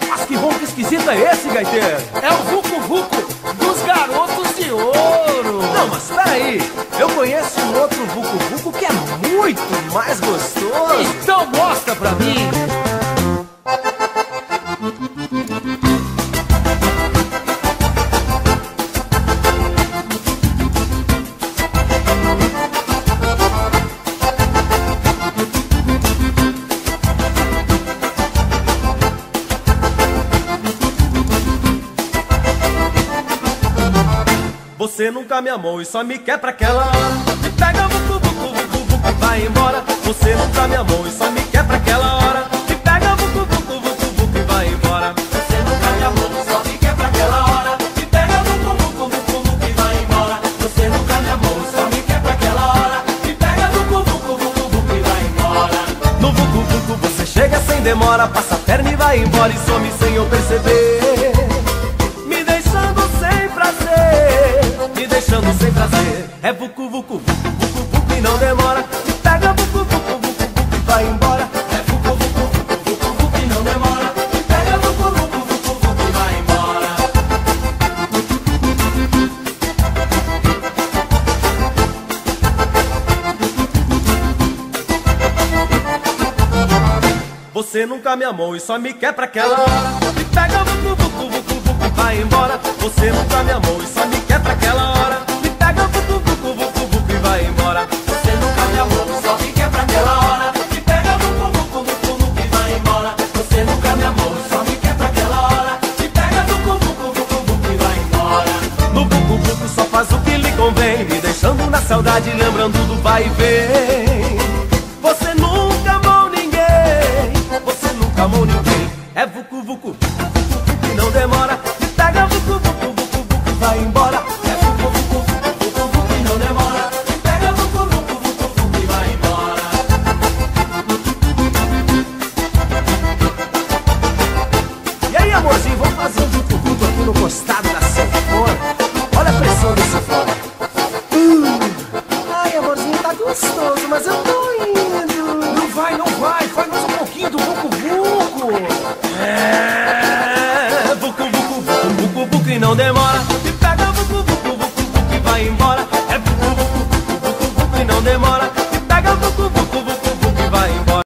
Mas que ronco esquisito é esse, gaiteiro? É o Vucu Vucu dos Garotos de Ouro. Não, mas peraí, eu conheço um outro Vucu Vucu que é muito mais gostoso. Então mostra pra mim. Você nunca me amou e só me quer pra aquela hora. Me pega, vucu, vucu, vucu, vucu, vai embora. Você nunca me amou e só me quer pra aquela hora. Me pega, vucu, vucu, vucu, vucu, e vai embora. Você nunca me amou, só me quer pra aquela hora. Me pega, vucu, vucu, vucu, vucu, e vai embora. Você nunca me amou, só me quer pra aquela hora. Me pega, vucu, vucu, vucu, vucu, e vai embora. No vucu, vucu você chega sem demora, passa a perna e vai embora e some sem eu perceber. Me deixando sem prazer. É vucu, vucu, vucu, vucu, vucu e não demora. Me pega, vucu, vucu, vucu, vucu e vai embora. É vucu, vucu, vucu, vucu, vucu e não demora. Me pega, vucu, vucu, vucu, vucu e vai embora. Você nunca me amou e só me quer pra aquela hora. Me pega, vucu, vucu, vucu, vucu e vai embora. Você nunca me amou e só me quer pra aquela hora. Me pega, vucu, vucu, vucu, vucu e vai embora. Você nunca me amou, só me quer pra aquela hora. Me pega, vucu, vucu, vucu, vucu e vai embora. Você nunca me amou, só me quer pra aquela hora. Me pega, vucu, vucu, vucu, vucu e vai embora. No vucu, vucu só faz o que lhe convém, me deixando na saudade, lembrando do vai e vem. Você nunca amou ninguém, você nunca amou ninguém. É vucu, vucu, vucu, vucu e não demora. Me pega, vucu, vucu, vucu, vucu e vai embora. É vucu, vucu, vucu, vucu, vucu e não demora. Me pega, vucu, vucu, vucu, vucu e vai embora. E aí, amorzinho, vamos fazer um vucu, vucu aqui no costado da sanfona. Olha a pressão desse fora. Ai, amorzinho, tá gostoso, mas eu tô indo. Não vai, não vai. Faz mais um pouquinho do Vucu Vucu. É, vucu, vucu, vucu, vucu, vucu e não demora.